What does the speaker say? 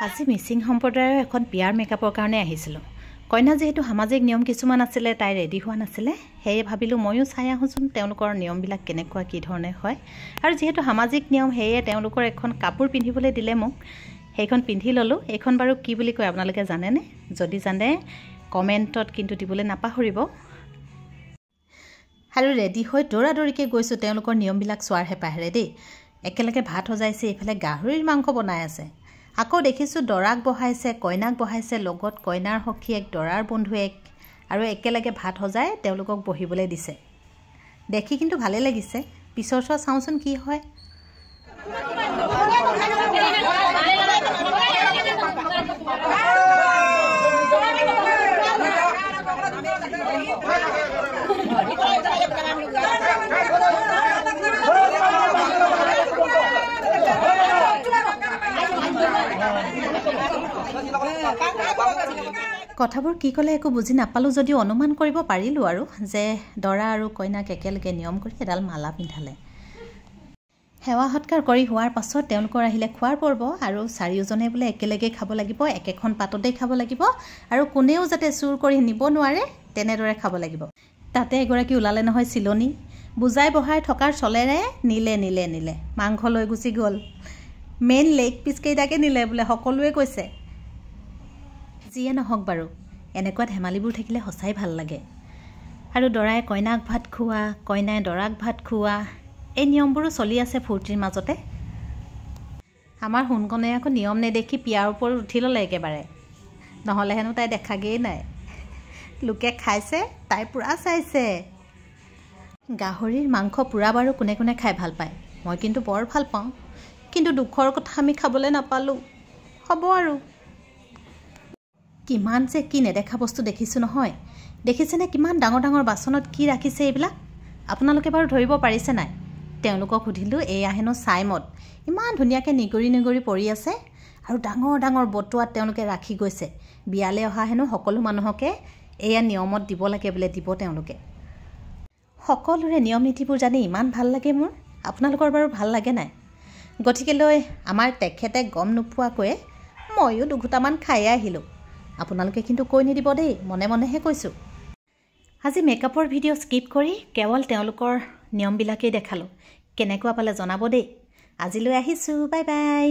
আজি মিচিং সম্প্ৰদায়ৰ এখন বিয়াৰ মেকআপৰ কাৰণে আহিছিলোঁ। কইনা যেহেতু সামাজিক নিয়ম কিছুমান আছিলে, তাই ৰেডি হোৱা নাছিলে, সেয়ে ভাবিলোঁ ময়ো চাই আহোঁচোন তেওঁলোকৰ নিয়মবিলাক কেনেকুৱা কি ধৰণে হয়। আৰু যিহেতু সামাজিক নিয়ম, সেয়ে তেওঁলোকৰ এখন কাপোৰ পিন্ধিবলৈ দিলে মোক, সেইখন পিন্ধি ল'লোঁ। এইখন বাৰু কি বুলি কয় আপোনালোকে জানেনে? যদি জানে কমেণ্টত কিন্তু দিবলৈ নাপাহৰিব। আৰু ৰেডি হৈ দৌৰাদৌৰিকৈ গৈছোঁ তেওঁলোকৰ নিয়মবিলাক চোৱাৰ হেঁপাহেৰে দেই। একেলগে ভাত সজাইছে, এইফালে গাহৰিৰ মাংস বনাই আছে। আকৌ দেখিছোঁ দৰাক বহাইছে, কইনাক বহাইছে, লগত কইনাৰ সখীয়েক, দৰাৰ বন্ধুৱেক, আৰু একেলগে ভাত সজাই তেওঁলোকক বহিবলৈ দিছে। দেখি কিন্তু ভালেই লাগিছে। পিছৰ চোৱা চাওঁচোন কি হয়। কথাবোৰ কি ক'লে একো বুজি নাপালোঁ যদিও অনুমান কৰিব পাৰিলোঁ আৰু যে দৰা আৰু কইনাক একেলগে নিয়ম কৰি এডাল মালা পিন্ধালে। সেৱা সৎকাৰ কৰি হোৱাৰ পাছত তেওঁলোকৰ আহিলে খোৱাৰ পৰ্ব। আৰু চাৰিওজনে বোলে একেলগে খাব লাগিব, একেখন পাততেই খাব লাগিব, আৰু কোনেও যাতে চুৰ কৰি নিব নোৱাৰে তেনেদৰে খাব লাগিব। তাতে এগৰাকী ওলালে নহয় চিলনী, বুজাই বহাই থকাৰ চলেৰে নিলে মাংস লৈ গুচি গ'ল। মেইন লেগ পিচকেইটাকে নিলে বোলে, সকলোৱে কৈছে। যিয়ে নহওক বাৰু, এনেকুৱা ধেমালিবোৰ থাকিলে সঁচাই ভাল লাগে। আৰু দৰাই কইনাক ভাত খোৱা, কইনাই দৰাক ভাত খোৱা, এই নিয়মবোৰো চলি আছে ফূৰ্তিৰ মাজতে। আমাৰ সোণকণে আকৌ নিয়ম নেদেখি পিয়াৰ ওপৰত উঠি ল'লে একেবাৰে, নহ'লে হেনো তাই দেখাগেই নাই। লোকে খাইছে, তাই পূৰা চাইছে। গাহৰিৰ মাংস পূৰা বাৰু কোনে কোনে খাই ভাল পায়, মই কিন্তু বৰ ভাল পাওঁ। কিন্তু দুখৰ কথা আমি খাবলৈ নাপালোঁ। হ'ব আৰু। কিমান যে কি নেদেখা বস্তু দেখিছোঁ নহয়। দেখিছেনে কিমান ডাঙৰ ডাঙৰ বাচনত কি ৰাখিছে এইবিলাক? আপোনালোকে বাৰু ধৰিব পাৰিছে নাই? তেওঁলোকক সুধিলোঁ, এয়া হেনো চাইমদ, ইমান ধুনীয়াকৈ নিগৰি নিগৰি পৰি আছে, আৰু ডাঙৰ ডাঙৰ বটুৱাত তেওঁলোকে ৰাখি গৈছে। বিয়ালৈ অহা হেনো সকলো মানুহকে এয়া নিয়মত দিব লাগে বোলে, দিব তেওঁলোকে। সকলোৰে নিয়ম নীতিবোৰ জানি ইমান ভাল লাগে মোৰ। আপোনালোকৰ বাৰু ভাল লাগে নাই? গতিকেলৈ আমাৰ তেখেতে গম নোপোৱাকৈয়ে ময়ো দুঘোটামান খাই আহিলোঁ। আপোনালোকে কিন্তু কৈ নিদিব দেই, মনে মনেহে কৈছোঁ। আজি মেকআপৰ ভিডিঅ' স্কিপ কৰি কেৱল তেওঁলোকৰ নিয়মবিলাকেই দেখালোঁ। কেনেকুৱা পালে জনাব দেই। আজিলৈ আহিছোঁ, বাই বাই।